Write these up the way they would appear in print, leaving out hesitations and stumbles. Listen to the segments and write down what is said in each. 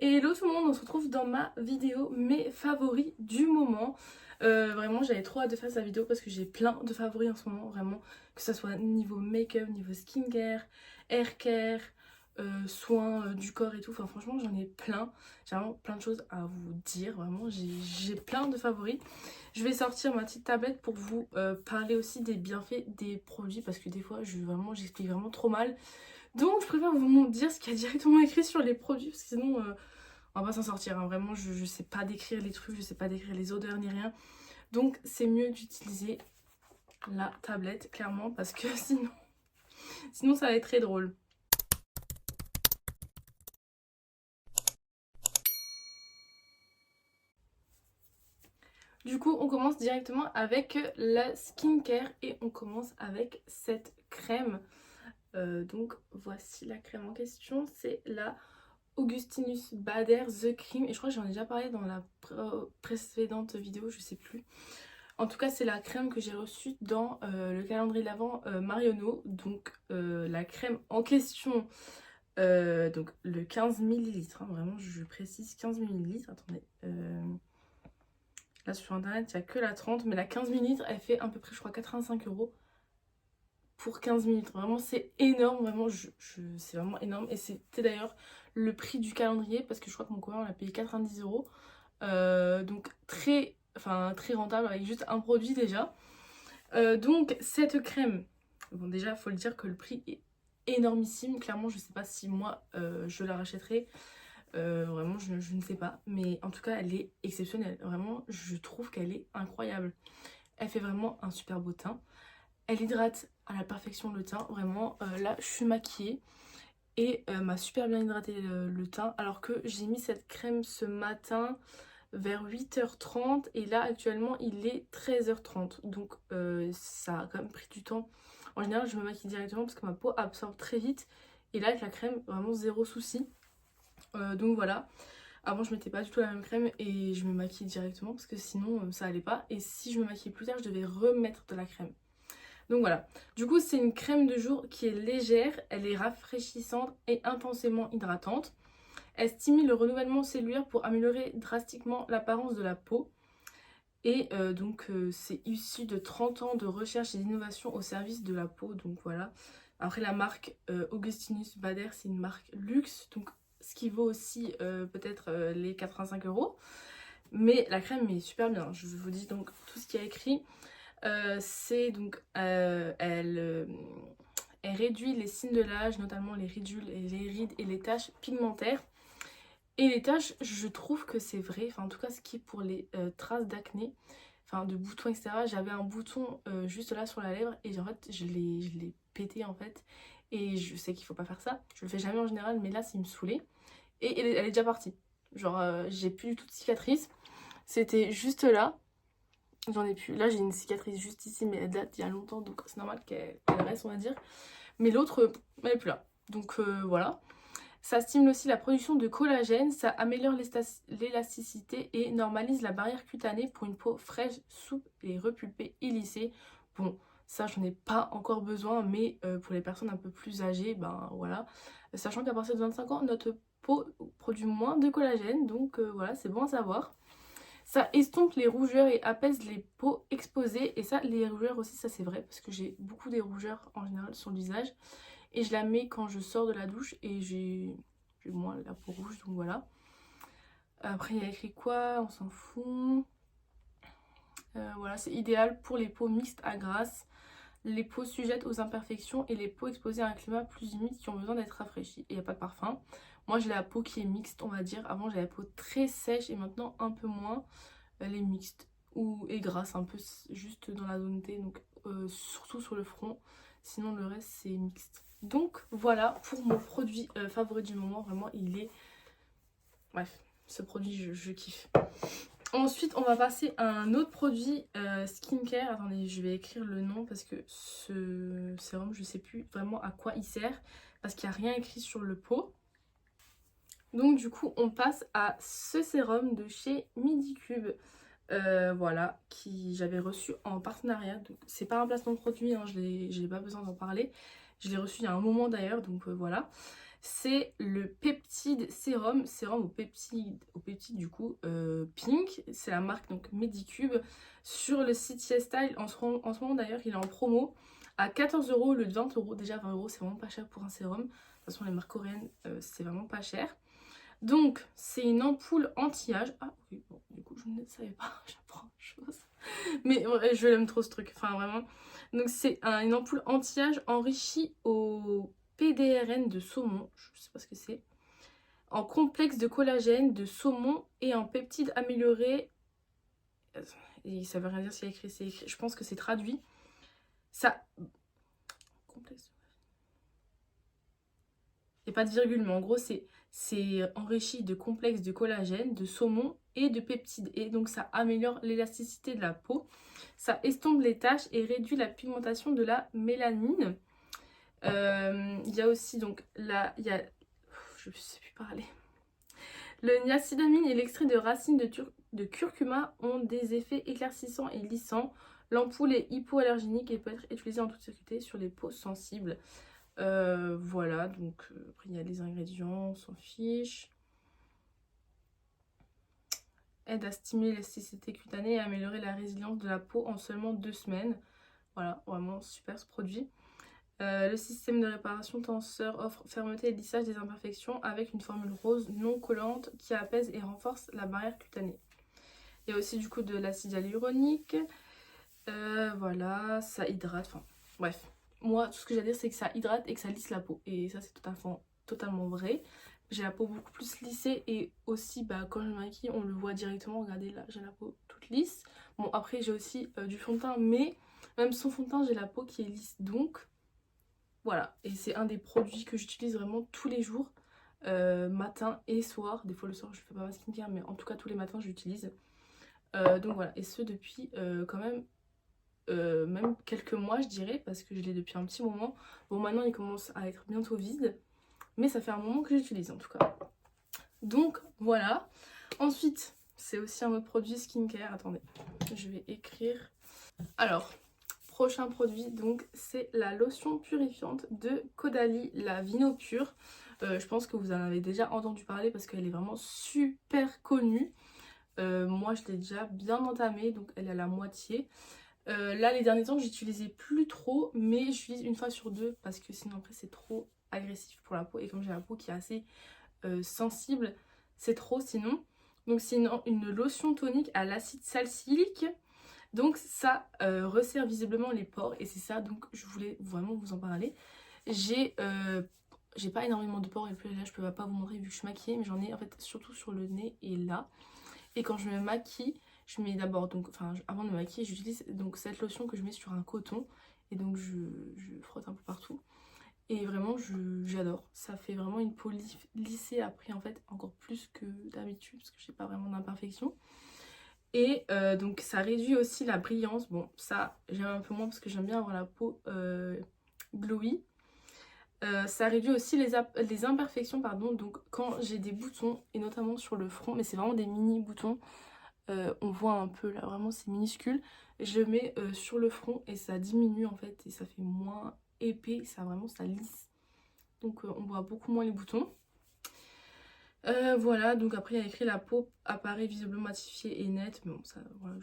Hello tout le monde, on se retrouve dans ma vidéo mes favoris du moment. Vraiment j'avais trop hâte de faire cette vidéo parce que j'ai plein de favoris en ce moment, vraiment, que ce soit niveau make-up, niveau skincare, hair care, soins du corps et tout. Enfin franchement j'en ai plein, j'ai vraiment plein de choses à vous dire, vraiment j'ai plein de favoris. Je vais sortir ma petite tablette pour vous parler aussi des bienfaits des produits parce que des fois j'explique vraiment trop mal. Donc je préfère vous dire ce qu'il y a directement écrit sur les produits parce que sinon on va pas s'en sortir, hein. Vraiment je sais pas décrire les trucs, je sais pas décrire les odeurs ni rien. Donc c'est mieux d'utiliser la tablette clairement parce que sinon ça va être très drôle. Du coup on commence directement avec la skincare et on commence avec cette crème. Donc voici la crème en question, c'est la Augustinus Bader The Cream et je crois que j'en ai déjà parlé dans la précédente vidéo, je sais plus. En tout cas, c'est la crème que j'ai reçue dans le calendrier de l'Avent Marionneau. Donc, la crème en question, donc le 15 millilitres, hein, vraiment, je précise 15 millilitres. Attendez, là sur internet, il n'y a que la 30, mais la 15 millilitres, elle fait à peu près, je crois, 85 € pour 15 millilitres. Vraiment, c'est énorme, vraiment, c'est vraiment énorme. Et c'était d'ailleurs le prix du calendrier, parce que je crois que mon copain, on l'a payé 90 €. Donc, très rentable avec juste un produit déjà. Donc cette crème, bon déjà faut le dire que le prix est énormissime, clairement je sais pas si moi je la rachèterai, vraiment je ne sais pas, mais en tout cas elle est exceptionnelle, vraiment je trouve qu'elle est incroyable. Elle fait vraiment un super beau teint, elle hydrate à la perfection le teint, vraiment là je suis maquillée et m'a super bien hydraté le teint alors que j'ai mis cette crème ce matin vers 8h30 et là actuellement il est 13h30 donc ça a quand même pris du temps. En général je me maquille directement parce que ma peau absorbe très vite et là avec la crème vraiment zéro souci. Donc voilà, avant je mettais pas du tout la même crème et je me maquille directement parce que sinon ça allait pas et si je me maquillais plus tard je devais remettre de la crème. Donc voilà, du coup c'est une crème de jour qui est légère, elle est rafraîchissante et intensément hydratante. Elle stimule le renouvellement cellulaire pour améliorer drastiquement l'apparence de la peau. Et c'est issu de 30 ans de recherche et d'innovation au service de la peau. Donc voilà. Après la marque Augustinus Bader, c'est une marque luxe. Donc ce qui vaut aussi peut-être les 85 €. Mais la crème est super bien. Je vous dis donc tout ce qui est écrit. C'est donc elle réduit les signes de l'âge, notamment les ridules, les rides et les taches pigmentaires. Et les taches, je trouve que c'est vrai, enfin en tout cas ce qui est pour les traces d'acné, enfin de boutons etc. J'avais un bouton juste là sur la lèvre et en fait je l'ai pété en fait. Et je sais qu'il faut pas faire ça, je le fais jamais en général mais là ça me saoulait. Et elle est déjà partie, genre j'ai plus du tout de cicatrice, c'était juste là, j'en ai plus. Là j'ai une cicatrice juste ici mais elle date d'il y a longtemps donc c'est normal qu'elle reste on va dire. Mais l'autre, elle est plus là, donc voilà. Ça stimule aussi la production de collagène, ça améliore l'élasticité et normalise la barrière cutanée pour une peau fraîche, souple et repulpée et lissée. Bon, ça j'en ai pas encore besoin, mais pour les personnes un peu plus âgées, ben voilà. Sachant qu'à partir de 25 ans, notre peau produit moins de collagène, donc voilà, c'est bon à savoir. Ça estompe les rougeurs et apaise les peaux exposées. Et ça, les rougeurs aussi, ça c'est vrai, parce que j'ai beaucoup des rougeurs en général sur le visage. Et je la mets quand je sors de la douche et j'ai moins la peau rouge, donc voilà. Après, il y a écrit quoi? On s'en fout. Voilà, c'est idéal pour les peaux mixtes à grasse, les peaux sujettes aux imperfections et les peaux exposées à un climat plus humide qui ont besoin d'être rafraîchies. Et il n'y a pas de parfum. Moi, j'ai la peau qui est mixte, on va dire. Avant, j'avais la peau très sèche et maintenant un peu moins. Elle est mixte et grasse, un peu juste dans la zone T, donc surtout sur le front. Sinon, le reste, c'est mixte. Donc voilà pour mon produit favori du moment. Vraiment, il est... Bref, ce produit, je kiffe. Ensuite, on va passer à un autre produit skincare. Attendez, je vais écrire le nom parce que ce sérum, je sais plus vraiment à quoi il sert. Parce qu'il n'y a rien écrit sur le pot. Donc du coup, on passe à ce sérum de chez Medicube. Voilà, qui j'avais reçu en partenariat. Donc c'est pas un placement de produit, hein, j'ai pas besoin d'en parler. Je l'ai reçu il y a un moment d'ailleurs, donc voilà. c'est le Peptide Sérum, sérum au peptide du coup pink, c'est la marque donc Medicube, sur le site YesStyle, en ce moment d'ailleurs il est en promo à 14 € au lieu de 20 €, déjà 20 € c'est vraiment pas cher pour un sérum, de toute façon les marques coréennes c'est vraiment pas cher. Donc c'est une ampoule anti-âge, ah oui bon du coup je ne savais pas, j'apprends une chose, mais ouais, je l'aime trop ce truc, enfin vraiment. Donc c'est une ampoule anti-âge enrichie au PDRN de saumon, je sais pas ce que c'est, en complexe de collagène de saumon et en peptides améliorés. Et ça veut rien dire ce qu'il y a écrit, je pense que c'est traduit. Ça. Complexe. Il n'y a pas de virgule, mais en gros c'est enrichi de complexes de collagène, de saumon et de peptides. Et donc ça améliore l'élasticité de la peau, ça estompe les taches et réduit la pigmentation de la mélanine. Il y a aussi donc là, il y a, je ne sais plus parler. Le niacinamide et l'extrait de racines de curcuma ont des effets éclaircissants et lissants. L'ampoule est hypoallergénique et peut être utilisée en toute sécurité sur les peaux sensibles. Voilà, donc après il y a les ingrédients, on s'en fiche. Aide à stimuler l'élasticité cutanée et à améliorer la résilience de la peau en seulement 2 semaines. Voilà, vraiment super ce produit. Le système de réparation tenseur offre fermeté et lissage des imperfections avec une formule rose non collante qui apaise et renforce la barrière cutanée. Il y a aussi du coup de l'acide hyaluronique. Voilà, ça hydrate. Enfin, bref. Moi, tout ce que j'ai à dire, c'est que ça hydrate et que ça lisse la peau. Et ça, c'est totalement vrai. J'ai la peau beaucoup plus lissée et aussi, quand je me maquille, on le voit directement. Regardez, là, j'ai la peau toute lisse. Bon, après, j'ai aussi du fond de teint, mais même sans fond de teint, j'ai la peau qui est lisse. Donc, voilà. Et c'est un des produits que j'utilise vraiment tous les jours, matin et soir. Des fois, le soir, je fais pas ma skincare, mais en tout cas, tous les matins, je l'utilise. Donc voilà. Et ce, depuis quand même quelques mois je dirais, parce que je l'ai depuis un petit moment. Bon maintenant il commence à être bientôt vide, mais ça fait un moment que j'utilise en tout cas. Donc voilà. Ensuite c'est aussi un autre produit skincare, attendez, je vais écrire. Alors, prochain produit donc c'est la lotion purifiante de Caudalie, la Vino Pure. Je pense que vous en avez déjà entendu parler parce qu'elle est vraiment super connue. Moi je l'ai déjà bien entamée, donc elle est à la moitié. Là les derniers temps j'utilisais plus trop, mais j'utilise une fois sur deux parce que sinon après c'est trop agressif pour la peau, et comme j'ai la peau qui est assez sensible, c'est trop sinon. Donc c'est une lotion tonique à l'acide salicylique, donc ça resserre visiblement les pores et c'est ça, donc je voulais vraiment vous en parler. J'ai pas énormément de pores et puis là je peux pas vous montrer vu que je suis maquillée, mais j'en ai en fait surtout sur le nez et là. Et quand je me maquille, je mets d'abord, donc, enfin avant de me maquiller, j'utilise donc cette lotion que je mets sur un coton. Et donc je frotte un peu partout. Et vraiment j'adore. Ça fait vraiment une peau lissée après en fait, encore plus que d'habitude, parce que j'ai pas vraiment d'imperfection. Et donc ça réduit aussi la brillance. Bon ça j'aime un peu moins parce que j'aime bien avoir la peau glowy. Ça réduit aussi les imperfections, pardon, donc quand j'ai des boutons, et notamment sur le front, mais c'est vraiment des mini boutons, on voit un peu là, vraiment c'est minuscule, je le mets sur le front et ça diminue en fait, et ça fait moins épais, ça vraiment ça lisse, donc on voit beaucoup moins les boutons. Voilà, donc après il y a écrit la peau apparaît visiblement matifiée et nette, mais bon ça, voilà,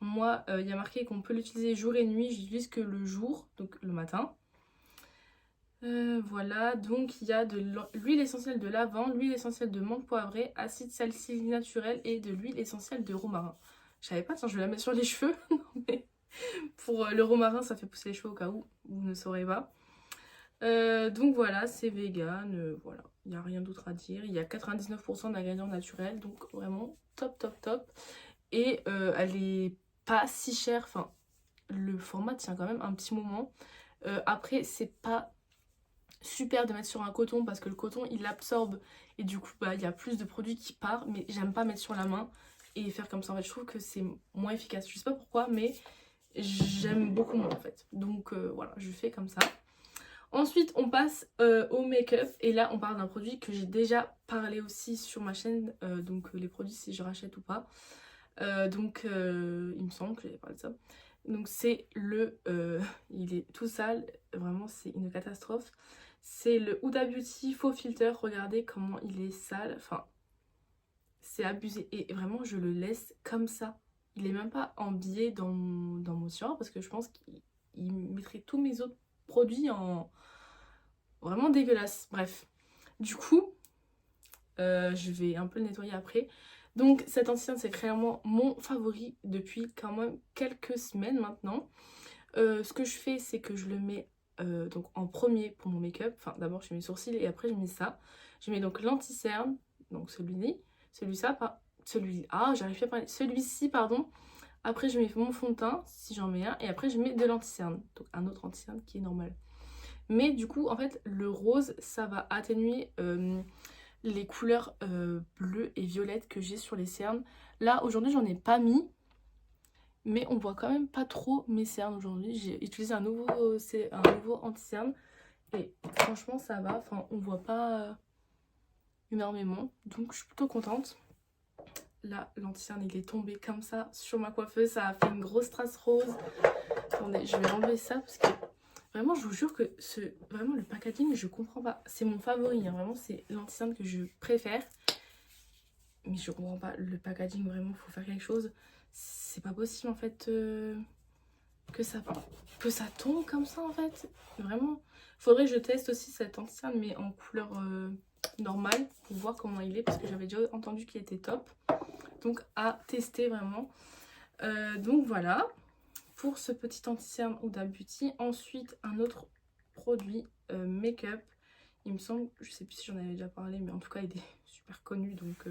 moi il y a marqué qu'on peut l'utiliser jour et nuit, j'utilise que le jour, donc le matin. Voilà, donc il y a de l'huile essentielle de lavande, l'huile essentielle de menthe poivrée, acide salicylique naturel et de l'huile essentielle de romarin. Je savais pas, tiens, je vais la mettre sur les cheveux. Non, mais pour le romarin, ça fait pousser les cheveux au cas où vous ne saurez pas. Donc voilà, c'est vegan, voilà, il n'y a rien d'autre à dire. Il y a 99% d'ingrédients naturels, donc vraiment top, top, top. Et elle est pas si chère, enfin, le format tient quand même un petit moment. Après, c'est pas super de mettre sur un coton parce que le coton il absorbe et du coup il y a plus de produits qui part, mais j'aime pas mettre sur la main et faire comme ça en fait, je trouve que c'est moins efficace, je sais pas pourquoi mais j'aime beaucoup moins en fait, donc voilà, je fais comme ça. Ensuite on passe au make-up, et là on parle d'un produit que j'ai déjà parlé aussi sur ma chaîne, donc les produits si je rachète ou pas, donc il me semble que j'avais parlé de ça. Donc c'est il est tout sale, vraiment c'est une catastrophe. C'est le Huda Beauty Faux Filter. Regardez comment il est sale. Enfin, c'est abusé. Et vraiment, je le laisse comme ça. Il est même pas en biais dans mon tiroir parce que je pense qu'il mettrait tous mes autres produits en vraiment dégueulasse. Bref. Du coup, je vais un peu le nettoyer après. Donc cet anti-cerne, c'est clairement mon favori depuis quand même quelques semaines maintenant. Ce que je fais, c'est que je le mets donc en premier pour mon make-up. Enfin, d'abord je mets mes sourcils et après je mets ça. Je mets donc l'anti-cerne, donc j'arrive plus à parler. Celui-ci, pardon. Après je mets mon fond de teint, si j'en mets un, et après je mets de l'anti-cerne. Donc un autre anti-cerne qui est normal. Mais du coup, en fait, le rose, ça va atténuer les couleurs bleues et violettes que j'ai sur les cernes. Là, aujourd'hui, j'en ai pas mis. Mais on voit quand même pas trop mes cernes aujourd'hui. J'ai utilisé un nouveau anti-cerne. Et franchement, ça va. Enfin, on voit pas énormément. Donc, je suis plutôt contente. Là, l'anti-cerne, il est tombé comme ça sur ma coiffeuse. Ça a fait une grosse trace rose. Attendez, je vais enlever ça parce que vraiment, je vous jure que vraiment, le packaging, je comprends pas. C'est mon favori. Hein. Vraiment, c'est l'anti-cerne que je préfère. Mais je comprends pas. Le packaging, vraiment, il faut faire quelque chose. C'est pas possible, en fait, que ça tombe comme ça, en fait. Vraiment. Faudrait que je teste aussi cet anti-cerne, mais en couleur normale, pour voir comment il est. Parce que j'avais déjà entendu qu'il était top. Donc, à tester, vraiment. Donc, voilà. Pour ce petit anti-cerne Huda Beauty. Ensuite, un autre produit make-up. Il me semble, je sais plus si j'en avais déjà parlé, mais en tout cas, il est super connu. Donc,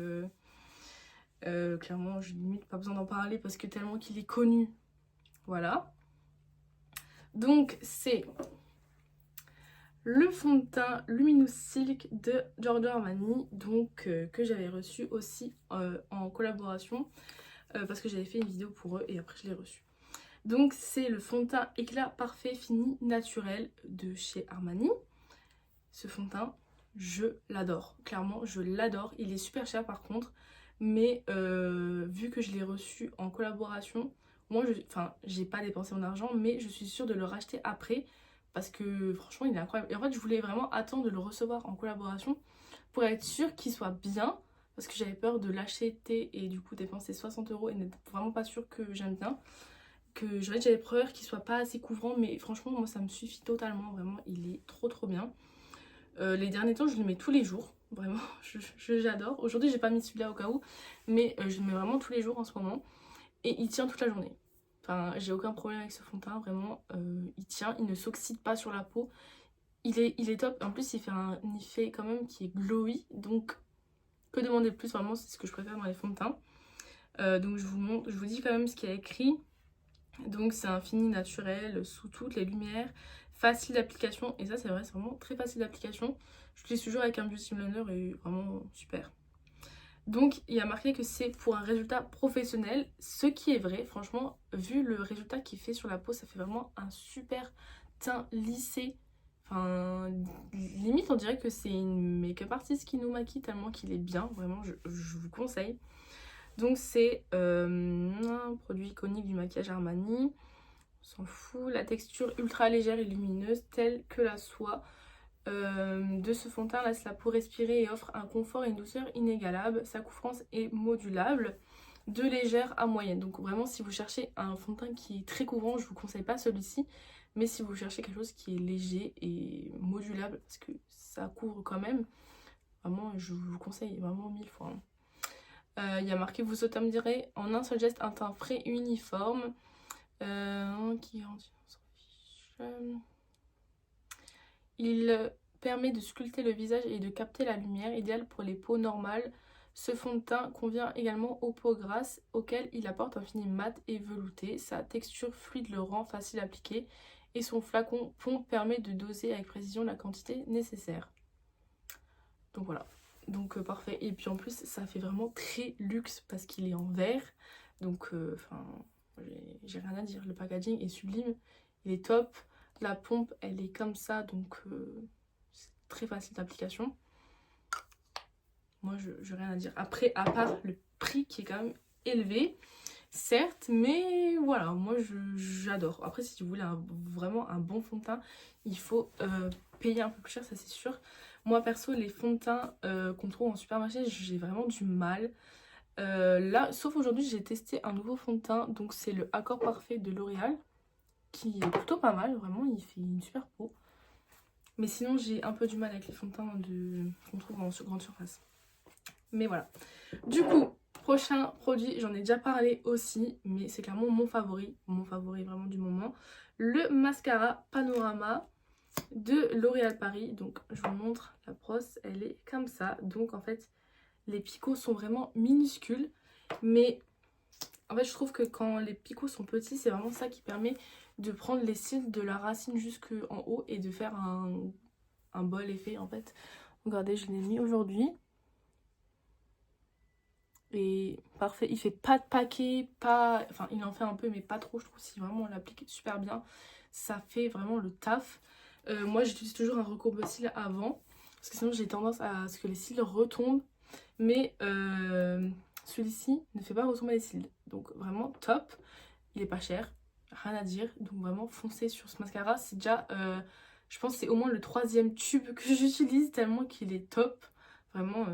clairement, je limite pas besoin d'en parler parce que tellement qu'il est connu. Voilà. Donc, c'est le fond de teint Luminous Silk de Giorgio Armani. Donc, que j'avais reçu aussi en collaboration. Parce que j'avais fait une vidéo pour eux et après je l'ai reçu. Donc c'est le fond de teint éclat parfait fini naturel de chez Armani. Ce fond de teint, je l'adore. Clairement, je l'adore. Il est super cher par contre. Mais vu que je l'ai reçu en collaboration, moi, j'ai pas dépensé mon argent, mais je suis sûre de le racheter après. Parce que franchement, il est incroyable. Et en fait, je voulais vraiment attendre de le recevoir en collaboration pour être sûre qu'il soit bien. Parce que j'avais peur de l'acheter et du coup dépenser 60 € et n'être vraiment pas sûre que j'aime bien. Que j'avais peur qu'il soit pas assez couvrant, mais franchement moi ça me suffit totalement, vraiment il est trop bien. Les derniers temps je le mets tous les jours, vraiment j'adore. Aujourd'hui j'ai pas mis celui-là au cas où, mais je le mets vraiment tous les jours en ce moment et il tient toute la journée. Enfin j'ai aucun problème avec ce fond de teint, vraiment il tient, il ne s'oxyde pas sur la peau, il est top. En plus il fait un effet quand même qui est glowy, donc que demander de plus, vraiment c'est ce que je préfère dans les fonds de teint. Donc je vous dis quand même ce qu'il y a écrit. Donc c'est un fini naturel sous toutes les lumières, facile d'application, et ça c'est vrai, c'est vraiment très facile d'application. Je l'utilise toujours avec un beauty blender et vraiment super. Donc il y a marqué que c'est pour un résultat professionnel, ce qui est vrai, franchement, vu le résultat qu'il fait sur la peau, ça fait vraiment un super teint lissé. Enfin, limite on dirait que c'est une make-up artiste qui nous maquille tellement qu'il est bien, vraiment je vous conseille. Donc c'est un produit iconique du maquillage Armani. On s'en fout. La texture ultra légère et lumineuse telle que la soie de ce fond de teint laisse la peau respirer et offre un confort et une douceur inégalables. Sa couvrance est modulable de légère à moyenne. Donc vraiment si vous cherchez un fond de teint qui est très couvrant, je vous conseille pas celui-ci. Mais si vous cherchez quelque chose qui est léger et modulable, parce que ça couvre quand même, vraiment je vous conseille vraiment 1000 fois. Hein. Il y a marqué vous automatiserez en un seul geste un teint frais uniforme qui il permet de sculpter le visage et de capter la lumière, idéal pour les peaux normales. Ce fond de teint convient également aux peaux grasses auxquelles il apporte un fini mat et velouté. Sa texture fluide le rend facile à appliquer et son flacon fond permet de doser avec précision la quantité nécessaire. Donc voilà. Donc parfait. Et puis en plus ça fait vraiment très luxe parce qu'il est en verre. Donc enfin j'ai rien à dire. Le packaging est sublime. Il est top. La pompe elle est comme ça. Donc c'est très facile d'application. Moi je rien à dire. Après à part le prix qui est quand même élevé. Certes, mais voilà, moi j'adore. Après si vous voulez vraiment un bon fond de teint, il faut payer un peu plus cher, ça c'est sûr. Moi perso, les fonds de teint qu'on trouve en supermarché, j'ai vraiment du mal. Là, sauf aujourd'hui, j'ai testé un nouveau fond de teint, donc c'est le Accord Parfait de L'Oréal, qui est plutôt pas mal, vraiment, il fait une super peau. Mais sinon, j'ai un peu du mal avec les fonds de teint qu'on trouve en grande surface. Mais voilà. Du coup, prochain produit, j'en ai déjà parlé aussi, mais c'est clairement mon favori vraiment du moment. Le mascara Panorama de L'Oréal Paris. Donc, je vous montre la brosse, elle est comme ça. Donc, en fait, les picots sont vraiment minuscules, mais en fait, je trouve que quand les picots sont petits, c'est vraiment ça qui permet de prendre les cils de la racine jusqu'en haut et de faire un bol effet en fait. Regardez, je l'ai mis aujourd'hui. Et parfait, il fait pas de paquet, pas... Enfin, il en fait un peu, mais pas trop, je trouve. Si vraiment on l'applique super bien, ça fait vraiment le taf. Moi, j'utilise toujours un recourbe cils avant, parce que sinon j'ai tendance à ce que les cils retombent. Mais celui-ci ne fait pas retomber les cils. Donc vraiment top. Il est pas cher, rien à dire. Donc vraiment foncez sur ce mascara. C'est déjà, je pense que c'est au moins le 3e tube que j'utilise tellement qu'il est top. Vraiment,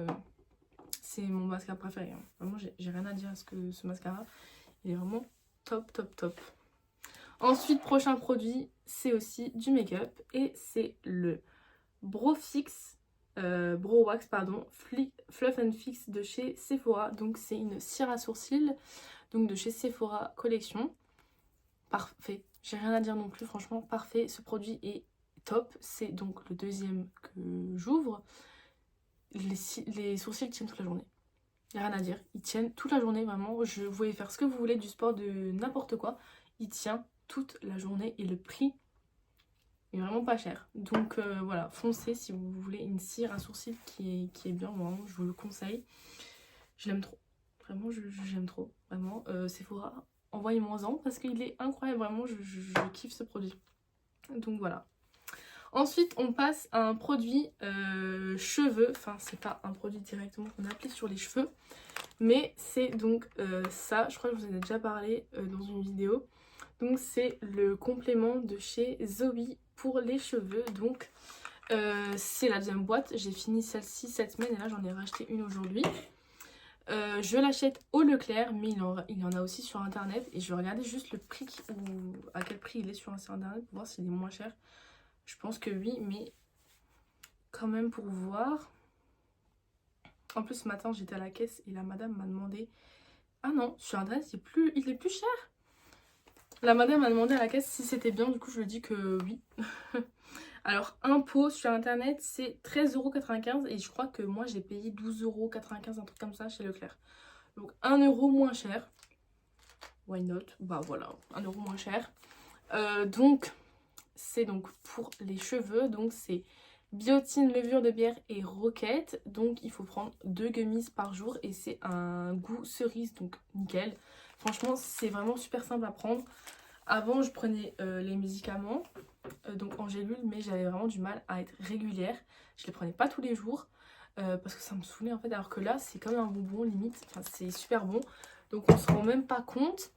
c'est mon mascara préféré. Hein. Vraiment, j'ai rien à dire à ce mascara. Il est vraiment top, top, top. Ensuite, prochain produit, c'est aussi du make-up. Et c'est le Brow Wax, pardon, Fluff and Fix de chez Sephora. Donc c'est une cire à sourcils, donc de chez Sephora Collection. Parfait, j'ai rien à dire non plus, franchement parfait, ce produit est top. C'est donc le 2e que j'ouvre. Les sourcils tiennent toute la journée, y a rien à dire, ils tiennent toute la journée vraiment. Vous pouvez faire ce que vous voulez, du sport, de n'importe quoi, il tient toute la journée et le prix est vraiment pas cher. Donc voilà, foncez si vous voulez une cire à sourcils qui est bien, vraiment, je vous le conseille. Je l'aime trop, vraiment j'aime trop, vraiment. Sephora, envoyez-moi-en parce qu'il est incroyable, vraiment, je kiffe ce produit. Donc voilà. Ensuite, on passe à un produit cheveux. Enfin, c'est pas un produit directement qu'on applique sur les cheveux. Mais c'est donc ça. Je crois que je vous en ai déjà parlé dans une vidéo. Donc, c'est le complément de chez Zoe pour les cheveux. Donc, c'est la 2e boîte. J'ai fini celle-ci cette semaine et là, j'en ai racheté une aujourd'hui. Je l'achète au Leclerc, mais il y en a aussi sur internet. Et je vais regarder juste le prix, ou à quel prix il est sur internet pour voir s'il est moins cher. Je pense que oui, mais quand même pour voir. En plus, ce matin, j'étais à la caisse et la madame m'a demandé... Ah non, sur internet, il est plus cher. La madame m'a demandé à la caisse si c'était bien, du coup, je lui ai dit que oui. Alors, un pot sur internet, c'est 13,95 € et je crois que moi, j'ai payé 12,95 €, un truc comme ça, chez Leclerc. Donc, 1 € moins cher. Why not? Bah voilà, 1 € moins cher. Donc, c'est donc pour les cheveux, donc c'est biotine, levure de bière et roquette. Donc il faut prendre 2 gummies par jour et c'est un goût cerise, donc nickel. Franchement, c'est vraiment super simple à prendre. Avant, je prenais les médicaments, donc en gélule, mais j'avais vraiment du mal à être régulière. Je les prenais pas tous les jours parce que ça me saoulait en fait, alors que là, c'est comme un bonbon limite. Enfin, c'est super bon, donc on se rend même pas compte.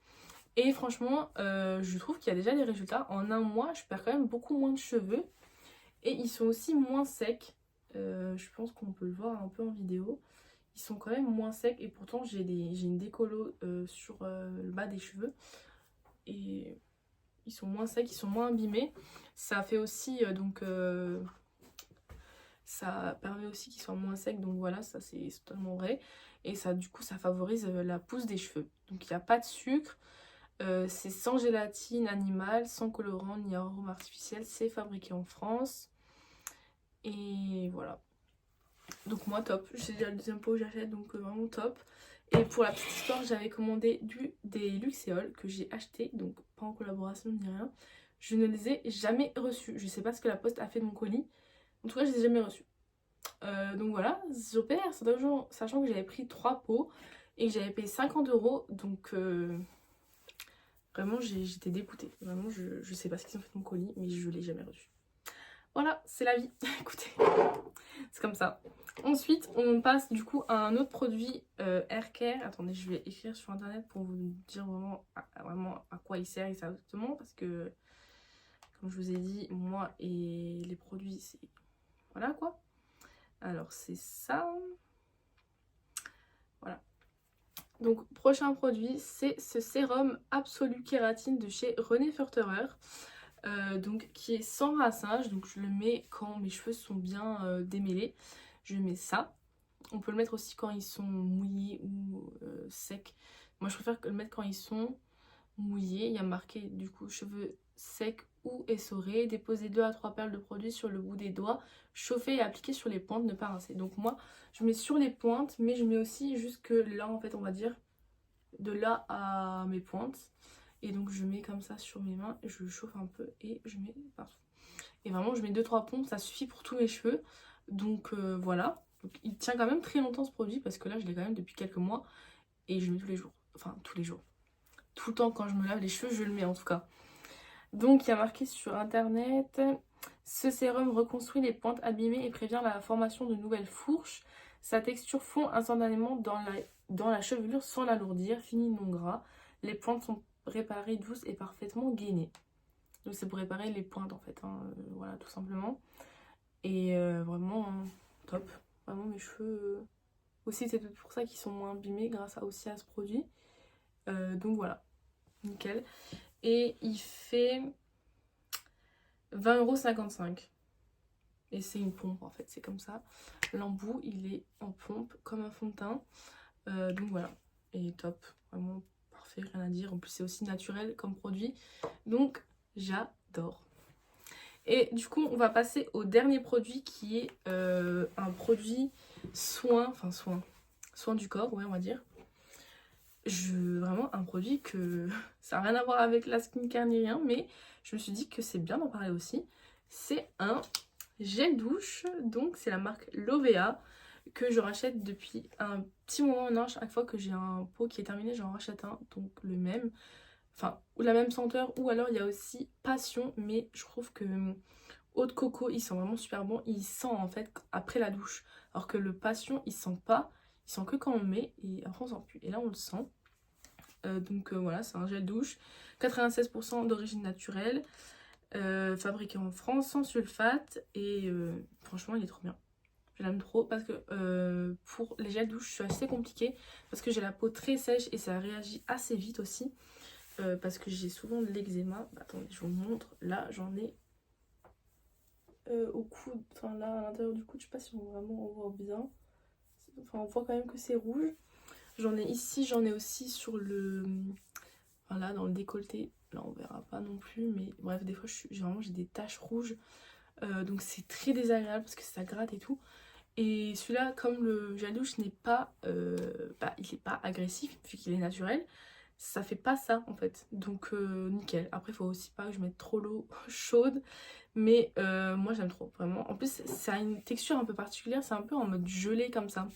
Et franchement, je trouve qu'il y a déjà des résultats. En un mois, je perds quand même beaucoup moins de cheveux. Et ils sont aussi moins secs. Je pense qu'on peut le voir un peu en vidéo. Ils sont quand même moins secs. Et pourtant, j'ai une décolo sur le bas des cheveux. Et ils sont moins secs, ils sont moins abîmés. Ça fait aussi, ça permet aussi qu'ils soient moins secs. Donc voilà, ça c'est totalement vrai. Et ça, du coup, ça favorise la pousse des cheveux. Donc il n'y a pas de sucre. C'est sans gélatine animale, sans colorant ni arôme artificiel. C'est fabriqué en France. Et voilà. Donc moi top. C'est déjà le 2e pot que j'achète, donc vraiment top. Et pour la petite histoire, j'avais commandé des Luxéol que j'ai acheté, donc pas en collaboration ni rien. Je ne les ai jamais reçus. Je sais pas ce que la poste a fait de mon colis. En tout cas, je les ai jamais reçus. Donc voilà, super. Sachant que j'avais pris 3 pots et que j'avais payé 50 €. Donc... vraiment, j'étais dégoûtée. Vraiment, je sais pas ce qu'ils ont fait de mon colis, mais je l'ai jamais reçu. Voilà, c'est la vie. Écoutez, c'est comme ça. Ensuite, on passe du coup à un autre produit Hair Care. Attendez, je vais écrire sur internet pour vous dire vraiment à quoi il sert exactement. Parce que Comme je vous ai dit, moi et les produits, c'est... Voilà quoi. Alors c'est ça. Voilà. Donc prochain produit, c'est ce sérum Absolu Kératine de chez René Furterer. Donc qui est sans rinçage. Donc je le mets quand mes cheveux sont bien démêlés. Je mets ça. On peut le mettre aussi quand ils sont mouillés ou secs. Moi je préfère le mettre quand ils sont mouillés. Il y a marqué du coup cheveux secs ou essorés. Déposer 2 à 3 perles de produit sur le bout des doigts. Chauffer et appliquer sur les pointes, ne pas rincer. Donc moi je mets sur les pointes, mais je mets aussi jusque là en fait on va dire. De là à mes pointes. Et donc je mets comme ça sur mes mains. Je chauffe un peu et je mets partout. Et vraiment je mets 2-3 pompes, ça suffit pour tous mes cheveux. Donc voilà. Donc, il tient quand même très longtemps ce produit parce que là je l'ai quand même depuis quelques mois et je le mets tous les jours. Enfin tous les jours. Tout le temps quand je me lave les cheveux je le mets en tout cas. Donc il y a marqué sur internet: ce sérum reconstruit les pointes abîmées et prévient la formation de nouvelles fourches. Sa texture fond instantanément dans la chevelure sans l'alourdir, fini non gras. Les pointes sont réparées douces et parfaitement gainées. Donc c'est pour réparer les pointes en fait, hein, voilà tout simplement. Et vraiment top. Vraiment mes cheveux aussi c'est peut-être pour ça qu'ils sont moins abîmés grâce aussi à ce produit. Donc voilà, nickel. Et il fait 20,55 €. Et c'est une pompe en fait, c'est comme ça. L'embout il est en pompe comme un fond de teint. Donc voilà, et top, vraiment parfait, rien à dire. En plus c'est aussi naturel comme produit, donc j'adore. Et du coup on va passer au dernier produit qui est un produit soin du corps, ouais on va dire. Vraiment un produit que ça n'a rien à voir avec la skincare ni rien, mais je me suis dit que c'est bien d'en parler aussi. C'est un gel douche, donc c'est la marque Lovea que je rachète depuis un petit moment maintenant. Chaque fois que j'ai un pot qui est terminé, j'en rachète un, donc le même, enfin ou la même senteur, ou alors il y a aussi Passion, mais je trouve que Eau de Coco il sent vraiment super bon, il sent en fait après la douche, alors que le Passion il sent pas, il sent que quand on le met et après on sent plus, et là on le sent. Donc voilà, c'est un gel douche 96% d'origine naturelle, fabriqué en France, sans sulfate, et franchement il est trop bien. Je l'aime trop parce que pour les gels douche je suis assez compliquée parce que j'ai la peau très sèche et ça réagit assez vite aussi, parce que j'ai souvent de l'eczéma. Attendez, je vous montre, là j'en ai au coude, enfin là à l'intérieur du coude, je sais pas si on voit bien, enfin on voit quand même que c'est rouge. J'en ai ici, j'en ai aussi sur le... Enfin là, dans le décolleté. Là, on verra pas non plus. Mais bref, des fois, j'ai des taches rouges. Donc c'est très désagréable parce que ça gratte et tout. Et celui-là, comme le gel douche n'est pas... il est pas agressif vu qu'il est naturel. Ça fait pas ça en fait. Donc nickel. Après, il faut aussi pas que je mette trop l'eau chaude. Mais moi, j'aime trop, vraiment. En plus, ça a une texture un peu particulière. C'est un peu en mode gelé comme ça.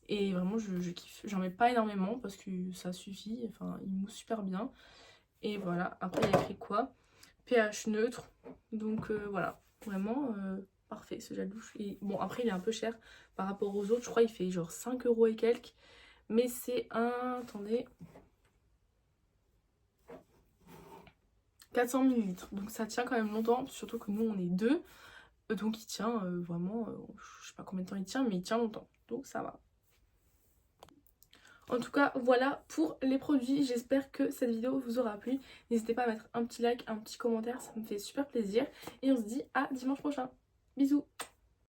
Et vraiment je kiffe. J'en mets pas énormément parce que ça suffit. Enfin il mousse super bien. Et voilà. Après il y a écrit quoi? pH neutre. Donc voilà. Vraiment parfait ce gel douche. Et bon après il est un peu cher par rapport aux autres. Je crois il fait genre 5 € et quelques. Mais c'est un... Attendez. 400 ml. Donc ça tient quand même longtemps. Surtout que nous on est deux. Donc il tient vraiment... je sais pas combien de temps il tient. Mais il tient longtemps. Donc ça va. En tout cas, voilà pour les produits. J'espère que cette vidéo vous aura plu. N'hésitez pas à mettre un petit like, un petit commentaire, ça me fait super plaisir. Et on se dit à dimanche prochain. Bisous!